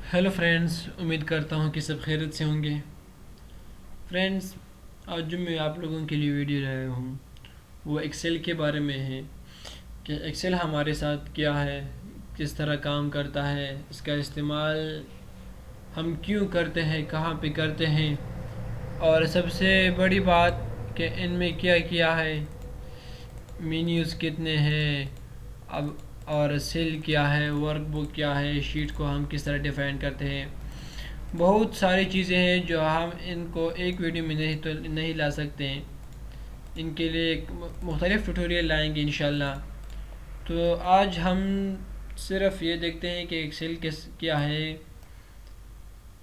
Hello friends, उम्मीद करता हूँ कि सब खैरियत से होंगे। फ्रेंड्स, आज जो मैं आप लोगों के लिए वीडियो लाया हूँ वो एक्सेल के बारे में है कि एक्सेल हमारे साथ क्या है, किस तरह काम करता है, इसका इस्तेमाल हम क्यों करते हैं, कहाँ पे करते हैं, और सबसे बड़ी बात कि इनमें क्या क्या है, मेन्यूज़ कितने हैं, अब और सेल क्या है, वर्कबुक क्या है, शीट को हम किस तरह डिफ़ाइन करते हैं। बहुत सारी चीज़ें हैं जो हम इनको एक वीडियो में नहीं ला सकते हैं। इनके लिए एक मुख्तलिफ़ ट्यूटोरियल लाएंगे इंशाल्लाह। तो आज हम सिर्फ ये देखते हैं कि एक्सेल क्या है,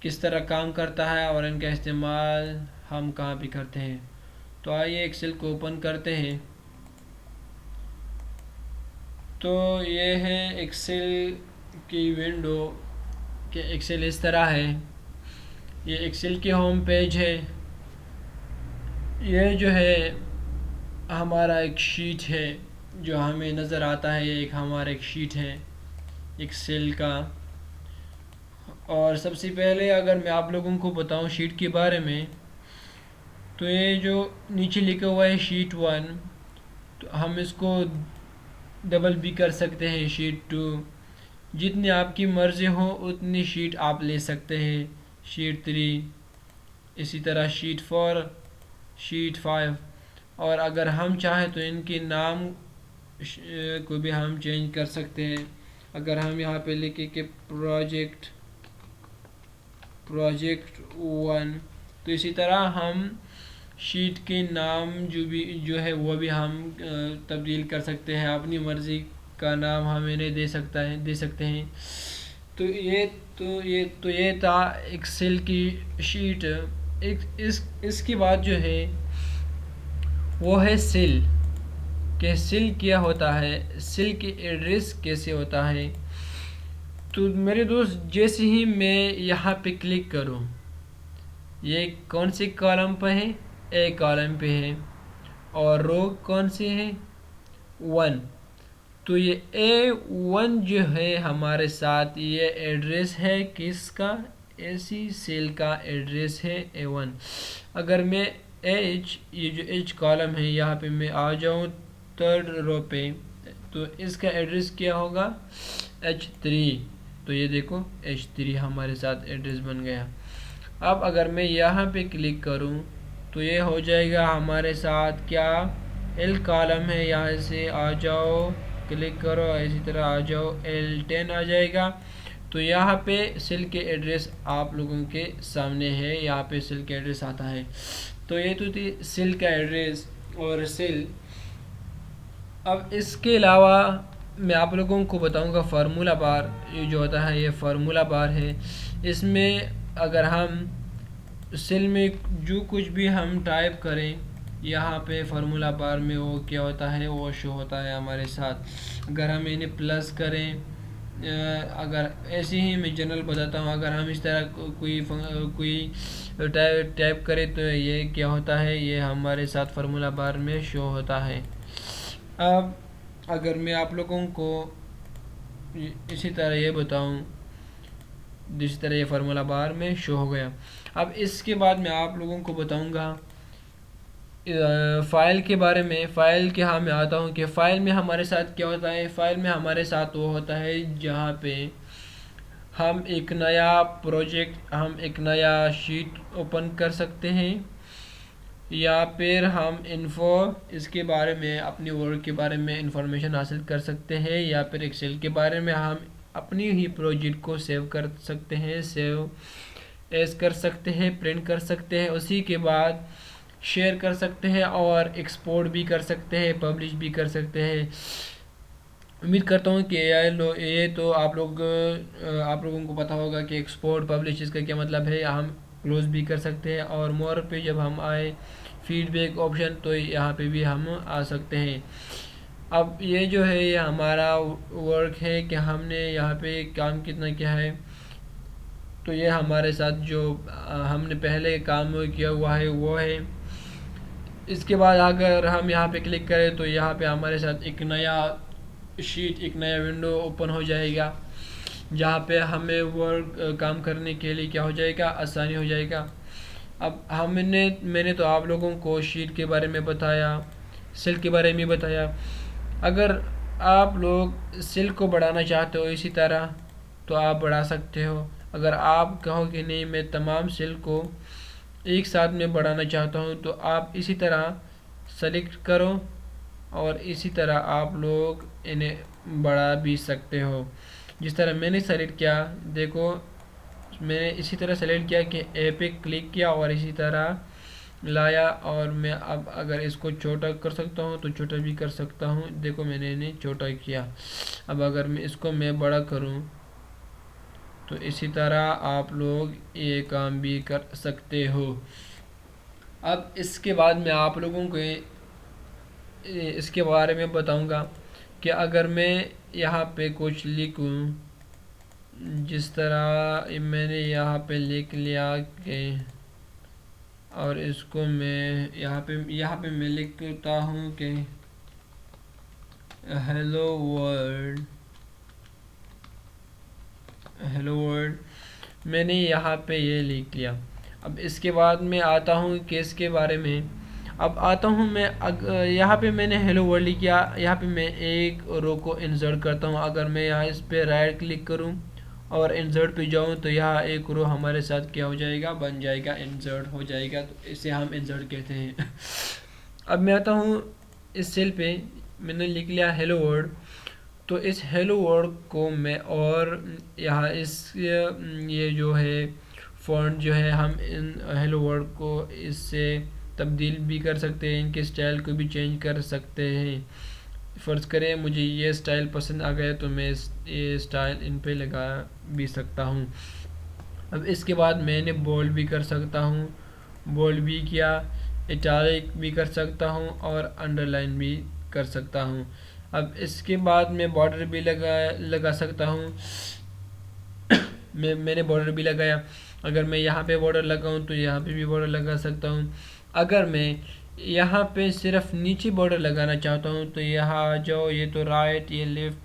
किस तरह काम करता है और इनका इस्तेमाल हम कहाँ भी करते हैं। तो आइए एक्सेल को ओपन करते हैं। तो ये है एक्सेल की विंडो कि एक्सेल इस तरह है। ये एक्सेल की होम पेज है। ये जो है हमारा एक शीट है जो हमें नज़र आता है। ये एक हमारा एक शीट है एक्सेल का। और सबसे पहले अगर मैं आप लोगों को बताऊं शीट के बारे में, तो ये जो नीचे लिखा हुआ है शीट 1, तो हम इसको डबल भी कर सकते हैं शीट 2। जितनी आपकी मर्ज़ी हो उतनी शीट आप ले सकते हैं। शीट 3, इसी तरह शीट 4, शीट 5। और अगर हम चाहें तो इनके नाम को भी हम चेंज कर सकते हैं। अगर हम यहाँ पे लिखे कि प्रोजेक्ट 1, तो इसी तरह हम शीट के नाम जो है वो भी हम तब्दील कर सकते हैं। अपनी मर्ज़ी का नाम हम इन्हें दे सकते हैं। तो ये था एक्सेल की शीट। इसके बाद जो है वो है सेल। कि सेल क्या होता है, सेल की एड्रेस कैसे होता है। तो मेरे दोस्त, जैसे ही मैं यहाँ पे क्लिक करूँ, ये कौन सी कॉलम पे है, ए कॉलम पे है, और रो कौन सी है, 1। तो ये A1 जो है हमारे साथ, ये एड्रेस है किसका, ऐसी सेल का एड्रेस है A1। अगर मैं ये जो H कॉलम है यहाँ पे मैं आ जाऊँ थर्ड रो पे, तो इसका एड्रेस क्या होगा, H3। तो ये देखो H3 हमारे साथ एड्रेस बन गया। अब अगर मैं यहाँ पे क्लिक करूँ तो ये हो जाएगा हमारे साथ क्या, L कॉलम है, यहाँ से आ जाओ, क्लिक करो, इसी तरह आ जाओ, L10 आ जाएगा। तो यहाँ पे सेल के एड्रेस आप लोगों के सामने है, यहाँ पे सेल के एड्रेस आता है। तो ये तो थी सेल का एड्रेस और सेल। अब इसके अलावा मैं आप लोगों को बताऊंगा फार्मूला बार। ये जो होता है ये फार्मूला बार है। इसमें अगर हम सेल में जो कुछ भी हम टाइप करें, यहाँ पे फार्मूला बार में वो क्या होता है, वो शो होता है हमारे साथ। अगर हम इन्हें प्लस करें, अगर ऐसे ही मैं जनरल बताता हूँ, अगर हम इस तरह कोई टाइप करें तो ये क्या होता है, ये हमारे साथ फार्मूला बार में शो होता है। अब अगर मैं आप लोगों को इसी तरह ये बताऊं, जिस तरह ये फार्मूला बार में शो हो गया। अब इसके बाद मैं आप लोगों को बताऊंगा फ़ाइल के बारे में। फ़ाइल के हाँ मैं आता हूँ कि फ़ाइल में हमारे साथ क्या होता है। फ़ाइल में हमारे साथ वो होता है जहाँ पे हम एक नया शीट ओपन कर सकते हैं, या फिर हम इन्फो इसके बारे में, अपनी वर्क के बारे में इंफॉर्मेशन हासिल कर सकते हैं, या फिर एक्सेल के बारे में हम अपनी ही प्रोजेक्ट को सेव कर सकते हैं, सेव एज कर सकते हैं, प्रिंट कर सकते हैं, उसी के बाद शेयर कर सकते हैं और एक्सपोर्ट भी कर सकते हैं, पब्लिश भी कर सकते हैं। उम्मीद करता हूँ कि ये तो आप लोगों को पता होगा कि एक्सपोर्ट पब्लिश इसका क्या मतलब है। हम क्लोज भी कर सकते हैं, और मोर पे जब हम आए फीडबैक ऑप्शन, तो यहाँ पे भी हम आ सकते हैं। अब ये जो है ये हमारा वर्क है कि हमने यहाँ पे काम कितना किया है। तो ये हमारे साथ जो हमने पहले काम किया हुआ है वो है। इसके बाद अगर हम यहाँ पे क्लिक करें तो यहाँ पे हमारे साथ एक नया शीट, एक नया विंडो ओपन हो जाएगा। जहाँ पे हमें वर्क काम करने के लिए क्या हो जाएगा, आसानी हो जाएगा। अब मैंने तो आप लोगों को शीट के बारे में बताया, सेल के बारे में बताया। अगर आप लोग सेल को बढ़ाना चाहते हो इसी तरह तो आप बढ़ा सकते हो। अगर आप कहो कि नहीं मैं तमाम सेल को एक साथ में बढ़ाना चाहता हूँ तो आप इसी तरह सेलेक्ट करो और इसी तरह आप लोग इन्हें बढ़ा भी सकते हो। जिस तरह मैंने सेलेक्ट किया, देखो मैंने इसी तरह सेलेक्ट किया कि ए पे क्लिक किया और इसी तरह लाया, और मैं अब अगर इसको छोटा कर सकता हूँ तो छोटा भी कर सकता हूँ। देखो मैंने इन्हें छोटा किया। अब अगर मैं बड़ा करूँ तो इसी तरह आप लोग ये काम भी कर सकते हो। अब इसके बाद मैं आप लोगों को इसके बारे में बताऊंगा कि अगर मैं यहाँ पे कुछ लिखूँ, जिस तरह मैंने यहाँ पे लिख लिया कि, और इसको मैं यहाँ पे मैं लिखता हूँ कि हेलो वर्ल्ड, मैंने यहाँ पे ये लिख लिया। अब इसके बाद मैं आता हूँ कि इसके बारे में, अब आता हूँ मैं यहाँ पे मैंने हेलो वर्ल्ड किया, यहाँ पे मैं एक रो को इंसर्ट करता हूँ। अगर मैं यहाँ इस पे राइट क्लिक करूँ और इंसर्ट पे जाऊँ तो यहाँ एक रो हमारे साथ क्या हो जाएगा, बन जाएगा, इंसर्ट हो जाएगा। तो इसे हम इंसर्ट कहते हैं। अब मैं आता हूँ इस सेल पे, मैंने लिख लिया हेलो वर्ल्ड। तो इस हेलो वर्ल्ड को मैं और यहाँ ये जो है फ़ॉन्ट जो है, हम इन हेलो वर्ल्ड को इससे तब्दील भी कर सकते हैं, इनके स्टाइल को भी चेंज कर सकते हैं। फ़र्ज़ करें मुझे ये स्टाइल पसंद आ गया तो मैं ये स्टाइल इन पे लगा भी सकता हूँ। अब इसके बाद मैंने बोल्ड भी कर सकता हूँ, बोल्ड भी किया, इटैलिक भी कर सकता हूँ और अंडरलाइन भी कर सकता हूँ। अब इसके बाद मैं बॉर्डर भी लगा सकता हूँ। मैंने बॉर्डर भी लगाया। अगर मैं यहाँ पे बॉर्डर लगाऊँ तो यहाँ पे भी बॉर्डर लगा सकता हूँ। अगर मैं यहाँ पे सिर्फ नीचे बॉर्डर लगाना चाहता हूँ तो यहाँ आ जाओ, ये तो राइट, ये लेफ़्ट।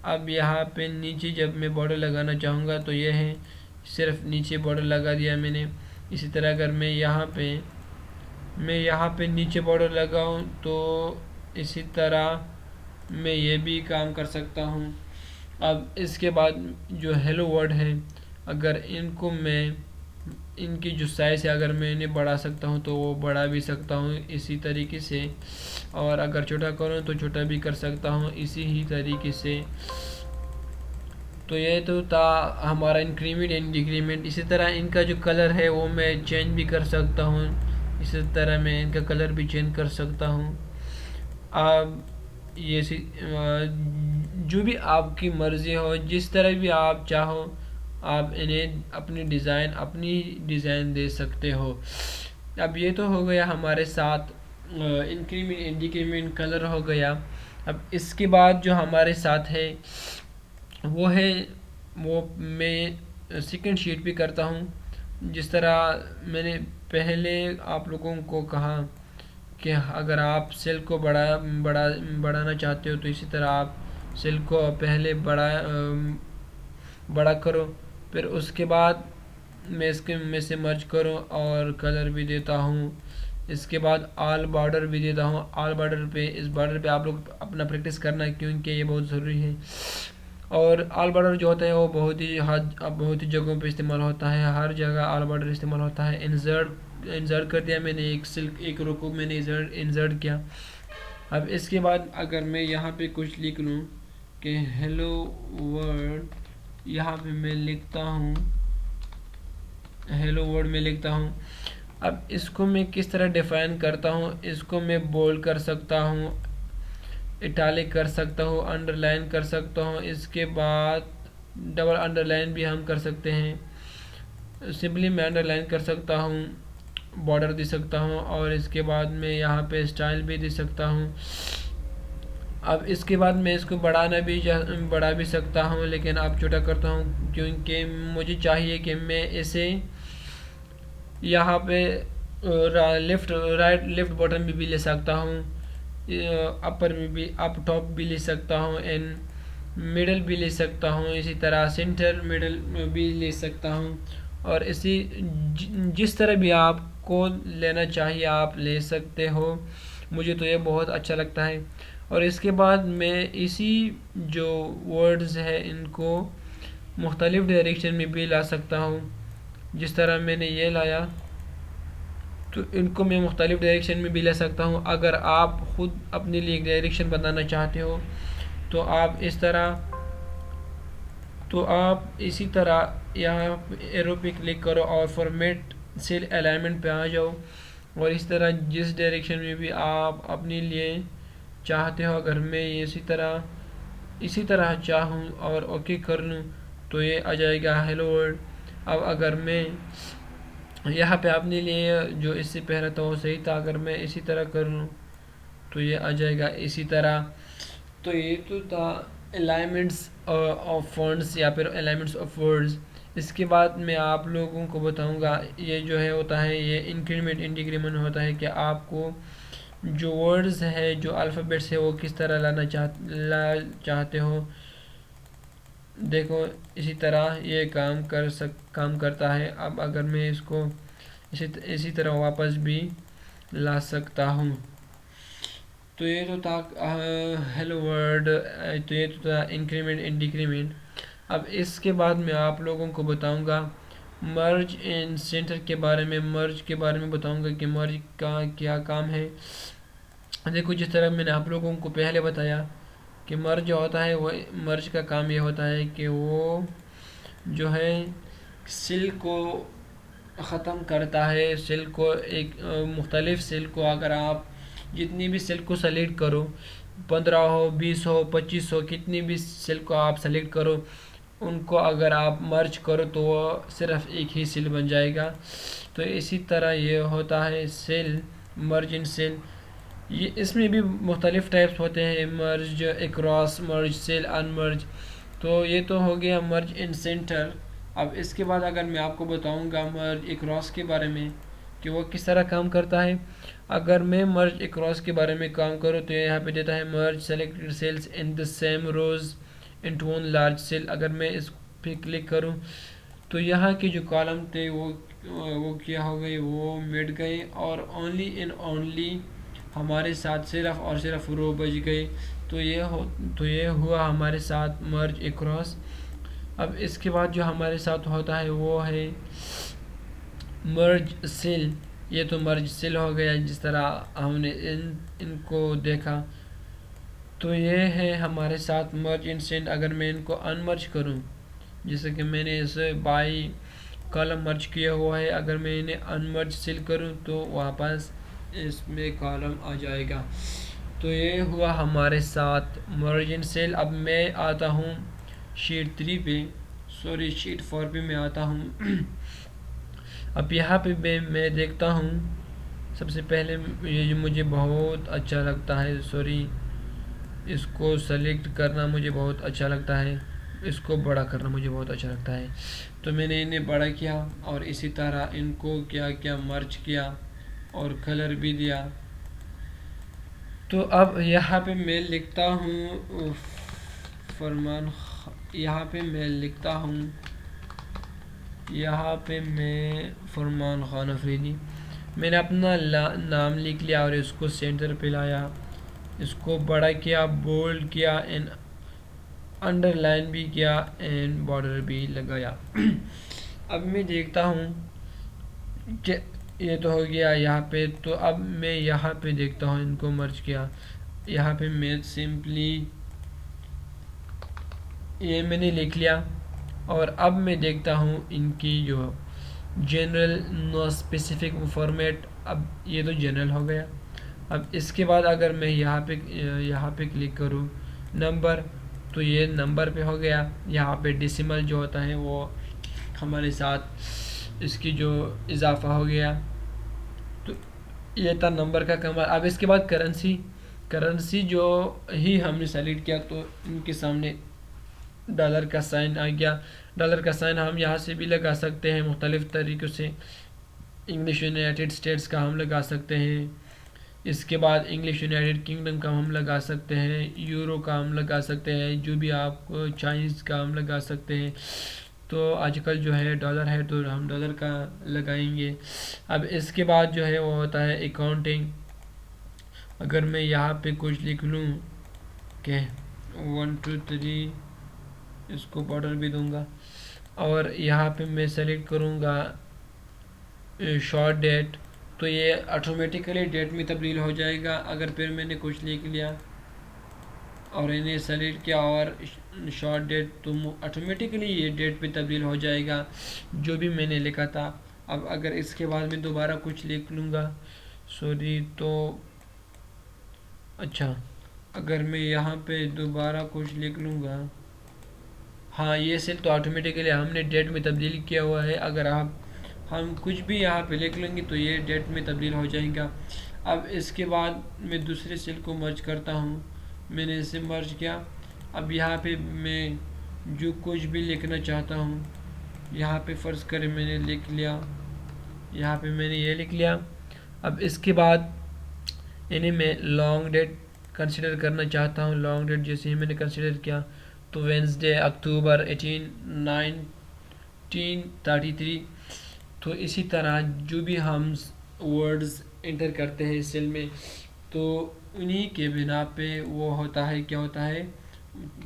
अब यहाँ पे नीचे जब मैं बॉर्डर लगाना चाहूँगा तो ये है, सिर्फ नीचे बॉर्डर लगा दिया मैंने। इसी तरह अगर मैं यहाँ पे नीचे बॉर्डर लगाऊँ तो इसी तरह मैं ये भी काम कर सकता हूँ। अब इसके बाद जो हेलो वर्ड है, अगर इनको मैं इनकी जो साइज़ है अगर मैं इन्हें बढ़ा सकता हूँ तो वो बढ़ा भी सकता हूँ इसी तरीके से, और अगर छोटा करूँ तो छोटा भी कर सकता हूँ इसी ही तरीके से। तो ये तो था हमारा इंक्रीमेंट एंड डिक्रीमेंट। इसी तरह इनका जो कलर है वो मैं चेंज भी कर सकता हूँ, इसी तरह मैं इनका कलर भी चेंज कर सकता हूँ। अब ये जो भी आपकी मर्ज़ी हो, जिस तरह भी आप चाहो आप इन्हें अपनी डिज़ाइन दे सकते हो। अब ये तो हो गया हमारे साथ इंक्रीमेंट डिक्रीमेंट कलर हो गया। अब इसके बाद जो हमारे साथ है वो मैं सेकंड शीट भी करता हूँ। जिस तरह मैंने पहले आप लोगों को कहा कि अगर आप सेल को बढ़ाना चाहते हो तो इसी तरह आप सेल को पहले बड़ा करो, फिर उसके बाद मैं इसके में से मर्ज करूँ और कलर भी देता हूँ। इसके बाद ऑल बॉर्डर भी देता हूँ। इस बॉर्डर पे आप लोग अपना प्रैक्टिस करना क्योंकि ये बहुत ज़रूरी है। और ऑल बॉर्डर जो होता है वो बहुत ही जगहों पे इस्तेमाल होता है, हर जगह ऑल बॉर्डर इस्तेमाल होता है। इंसर्ट कर दिया मैंने, एक रो को मैंने इंसर्ट किया। अब इसके बाद अगर मैं यहाँ पे कुछ लिख लूँ कि हेलो वर्ल्ड, यहाँ पे मैं लिखता हूँ हेलो वर्ल्ड में लिखता हूँ। अब इसको मैं किस तरह डिफ़ाइन करता हूँ, इसको मैं बोल्ड कर सकता हूँ, इटैलिक कर सकता हूँ, अंडरलाइन कर सकता हूँ। इसके बाद डबल अंडरलाइन भी हम कर सकते हैं। सिंपली मैं अंडरलाइन कर सकता हूँ, बॉर्डर दे सकता हूँ और इसके बाद मैं यहाँ पे स्टाइल भी दे सकता हूँ। अब इसके बाद मैं इसको बढ़ा भी सकता हूँ, लेकिन अब छोटा करता हूँ क्योंकि मुझे चाहिए कि मैं इसे यहाँ पे लेफ़्ट बॉटम में भी ले सकता हूँ, अपर में भी, अप टॉप भी ले सकता हूँ, एंड मिडल भी ले सकता हूँ, इसी तरह सेंटर मिडल भी ले सकता हूँ, और जिस तरह भी आपको लेना चाहिए आप ले सकते हो। मुझे तो ये बहुत अच्छा लगता है। और इसके बाद मैं इसी जो वर्ड्स है इनको मुख्तलिफ़ डायरेक्शन में भी ला सकता हूँ। जिस तरह मैंने ये लाया तो इनको मैं मुख्तलिफ़ डायरेक्शन में भी ले सकता हूँ। अगर आप ख़ुद अपने लिए एक डायरेक्शन बनाना चाहते हो तो आप इसी तरह यहाँ एरो पे क्लिक करो और फॉर्मेट सेल अलाइनमेंट पे आ जाओ, और इस तरह जिस डायरेक्शन में भी आप अपने लिए चाहते हो, अगर मैं इसी तरह चाहूँ और ओके कर लूँ तो ये आ जाएगा हेलो वर्ल्ड। अब अगर मैं यहाँ पे अपने लिए जो इससे पहले था वो सही था, अगर मैं इसी तरह कर लूँ तो ये आ जाएगा इसी तरह। तो ये तो था अलाइनमेंट्स ऑफ फॉन्ट्स या फिर अलाइनमेंट्स ऑफ वर्ड्स। इसके बाद मैं आप लोगों को बताऊंगा ये जो है होता है ये इंक्रीमेंट इंटीग्रेमेंट होता है कि आपको जो वर्ड्स है जो अल्फ़ाबेट्स है वो किस तरह ला चाहते हो। देखो इसी तरह ये काम करता है। अब अगर मैं इसको इसी तरह वापस भी ला सकता हूँ। तो ये तो था हेलो वर्ड, तो ये तो था इंक्रीमेंट एंड डिक्रीमेंट। अब इसके बाद मैं आप लोगों को बताऊंगा मर्ज एंड सेंटर के बारे में। मर्ज के बारे में बताऊंगा कि मर्ज का क्या काम है। देखो जिस तरह मैंने आप लोगों को पहले बताया कि मर्ज जो होता है वो मर्ज का काम ये होता है कि वो जो है सेल को ख़त्म करता है। सेल को एक मुख्तलिफ़ सेल को अगर आप जितनी भी सेल को सेलेक्ट करो, 15 हो 20 हो 25 हो, कितनी भी सेल को आप सेलेक्ट करो, उनको अगर आप मर्ज करो तो वो सिर्फ एक ही सेल बन जाएगा। तो इसी तरह ये होता है सेल, मर्ज इन सेल। ये इसमें भी मुख्तलिफ़ टाइप्स होते हैं, मर्ज, एक्रॉस मर्ज, सेल अनमर्ज। तो ये तो हो गया मर्ज इन सेंटर। अब इसके बाद अगर मैं आपको बताऊंगा मर्ज एक्रॉस के बारे में कि वो किस तरह काम करता है। अगर मैं मर्ज एक्रॉस के बारे में काम करूँ तो यहाँ पे देता है merge selected cells in the same rows into one large cell. अगर मैं इस पे क्लिक करूँ तो यहाँ के जो कॉलम थे वो क्या हो गए, वो मिट गए, और ओनली हमारे साथ सिर्फ और सिर्फ रो बच गए। तो ये हुआ हमारे साथ मर्ज एक्रॉस। अब इसके बाद जो हमारे साथ होता है वो है मर्ज सेल। ये तो मर्ज सेल हो गया जिस तरह हमने इनको देखा। तो ये है हमारे साथ मर्ज इन सेल। अगर मैं इनको अनमर्ज करूं, जैसे कि मैंने इसे बाई कॉलम मर्ज किया हुआ है, अगर मैं इन्हें अनमर्ज सेल करूं तो वापस इसमें कॉलम आ जाएगा। तो ये हुआ हमारे साथ मर्ज इन सेल। अब मैं आता हूँ शीट 3 पे, सॉरी शीट 4 पे मैं आता हूँ। अब यहाँ पे मैं देखता हूँ सबसे पहले ये जो मुझे बहुत अच्छा लगता है, सॉरी इसको सेलेक्ट करना मुझे बहुत अच्छा लगता है, इसको बड़ा करना मुझे बहुत अच्छा लगता है। तो मैंने इन्हें बड़ा किया और इसी तरह इनको क्या मर्ज किया और कलर भी दिया। तो अब यहाँ पे मैं लिखता हूँ फरमान, यहाँ पे मैं लिखता हूँ, यहाँ पे मैं फरमान खान अफरीदी, मैंने अपना नाम लिख लिया और इसको सेंटर पे लाया, इसको बड़ा किया, बोल्ड किया एंड अंडरलाइन भी किया एंड बॉर्डर भी लगाया। अब मैं देखता हूँ कि ये तो हो गया यहाँ पे। तो अब मैं यहाँ पे देखता हूँ इनको मर्ज किया, यहाँ पे मैं सिंपली ये मैंने लिख लिया। और अब मैं देखता हूँ इनकी जो जनरल नो स्पेसिफिक फॉर्मेट, अब ये तो जनरल हो गया। अब इसके बाद अगर मैं यहाँ पे क्लिक करूँ नंबर, तो ये नंबर पे हो गया। यहाँ पे डेसिमल जो होता है वो हमारे साथ इसकी जो इजाफा हो गया। तो ये था नंबर का कमाल। अब इसके बाद करेंसी जो ही हमने सेलेक्ट किया तो इनके सामने डॉलर का साइन आ गया। डॉलर का साइन हम यहाँ से भी लगा सकते हैं मुख्तलिफ़ तरीक़ों से। इंग्लिश यूनाइटेड स्टेट्स का हम लगा सकते हैं, इसके बाद इंग्लिश यूनाइटेड किंगडम का हम लगा सकते हैं, यूरो का हम लगा सकते हैं, जो भी आप चाइनीज़ का हम लगा सकते हैं। तो आजकल जो है डॉलर है तो हम डॉलर का लगाएंगे। अब इसके बाद जो है वो होता है अकाउंटिंग। अगर मैं यहाँ पे कुछ लिख लूँ कि 1 2 3, इसको बॉर्डर भी दूंगा, और यहाँ पे मैं सेलेक्ट करूँगा शॉर्ट डेट, तो ये ऑटोमेटिकली डेट में तब्दील हो जाएगा। अगर फिर मैंने कुछ लिख लिया और इन्हें सेलेक्ट किया और शॉर्ट डेट, तो ऑटोमेटिकली ये डेट पे तब्दील हो जाएगा जो भी मैंने लिखा था। अब अगर इसके बाद मैं दोबारा कुछ लिख लूँगा, सॉरी, तो अच्छा, अगर मैं यहाँ पे दोबारा कुछ लिख लूँगा, हाँ ये सेल तो ऑटोमेटिकली हमने डेट में तब्दील किया हुआ है। अगर हम कुछ भी यहाँ पे लिख लेंगे तो ये डेट में तब्दील हो जाएगा। अब इसके बाद मैं दूसरे सेल को मर्ज करता हूँ, मैंने इसे मर्ज किया। अब यहाँ पे मैं जो कुछ भी लिखना चाहता हूँ, यहाँ पे फ़र्ज़ करें मैंने लिख लिया, यहाँ पे मैंने ये लिख लिया। अब इसके बाद इन्हें मैं लॉन्ग डेट कंसिडर करना चाहता हूँ। लॉन्ग डेट जैसे ही मैंने कंसिडर किया तो वेंसडे अक्टूबर 1933। तो इसी तरह जो भी हम वर्ड्स एंटर करते हैं इस सेल में, तो उन्हीं के बिना पे वो होता है, क्या होता है,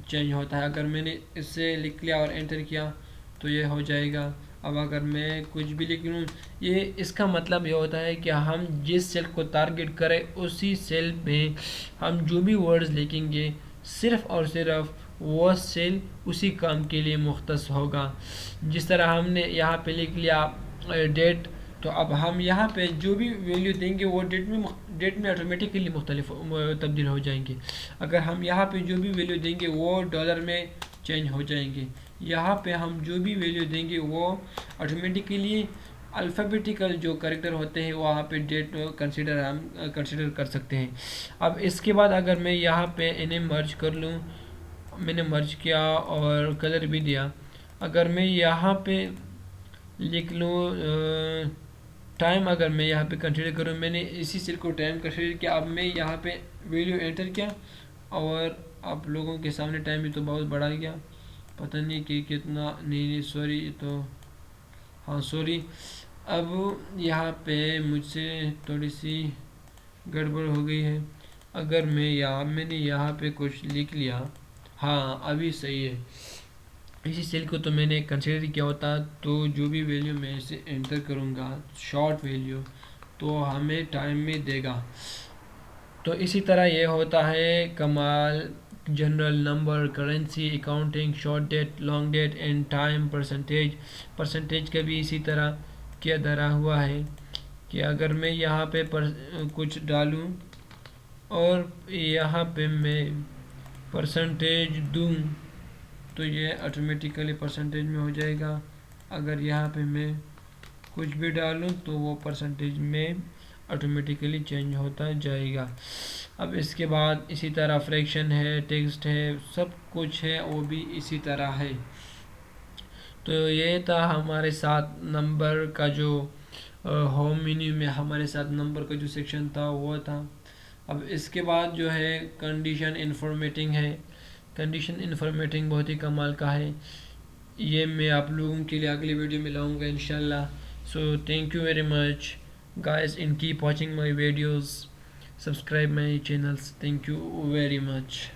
चेंज होता है। अगर मैंने इससे लिख लिया और एंटर किया तो ये हो जाएगा। अब अगर मैं कुछ भी लिख लूँ, ये इसका मतलब ये होता है कि हम जिस सेल को टारगेट करें उसी सेल में हम जो भी वर्ड्स लिखेंगे सिर्फ़ और सिर्फ वो सेल उसी काम के लिए मुख्तस होगा। जिस तरह हमने यहाँ पे लिख लिया डेट, तो अब हम यहाँ पे जो भी वैल्यू देंगे वो डेट में ऑटोमेटिकली मुख्तलिफ तब्दील हो जाएंगे। अगर हम यहाँ पे जो भी वैल्यू देंगे वो डॉलर में चेंज हो जाएंगे। यहाँ पे हम जो भी वैल्यू देंगे वो ऑटोमेटिकली अल्फ़ाबेटिकल जो करेक्टर होते हैं वहाँ पे डेट हम कंसिडर कर सकते हैं। अब इसके बाद अगर मैं यहाँ पे इन्हें मर्ज कर लूँ, मैंने मर्ज किया और कलर भी दिया। अगर मैं यहाँ पे लिख लूँ टाइम, अगर मैं यहाँ पे कंसिडर करूँ, मैंने इसी सेल को टाइम कंसिडर किया। अब मैं यहाँ पे वैल्यू एंटर किया और आप लोगों के सामने टाइम भी तो बहुत बढ़ा गया, पता नहीं कि कितना, नहीं सॉरी, तो हाँ सॉरी। अब यहाँ पे मुझसे थोड़ी सी गड़बड़ हो गई है। अगर मैंने यहाँ पे कुछ लिख लिया, हाँ अभी सही है। इसी सेल को तो मैंने कंसिडर किया होता, तो जो भी वैल्यू मैं इसे एंटर करूँगा शॉर्ट वैल्यू, तो हमें टाइम में देगा। तो इसी तरह ये होता है कमाल, general, number, currency, accounting, short date, long date and time, percentage का भी इसी तरह किया धरा हुआ है कि अगर मैं यहाँ पे कुछ डालूँ और यहाँ पे मैं परसेंटेज दूँ तो ये ऑटोमेटिकली परसेंटेज में हो जाएगा। अगर यहाँ पे मैं कुछ भी डालूँ तो वो परसेंटेज में ऑटोमेटिकली चेंज होता जाएगा। अब इसके बाद इसी तरह फ्रैक्शन है, टेक्स्ट है, सब कुछ है वो भी इसी तरह है। तो ये था हमारे साथ नंबर का जो होम मेन्यू में हमारे साथ नंबर का जो सेक्शन था वो था। अब इसके बाद जो है कंडीशन इन्फॉर्मेटिंग है। कंडीशन इन्फॉर्मेटिंग बहुत ही कमाल का है, ये मैं आप लोगों के लिए अगली वीडियो में लाऊंगा इंशाल्लाह। So thank you very much guys and keep watching my videos, subscribe my channels, thank you very much।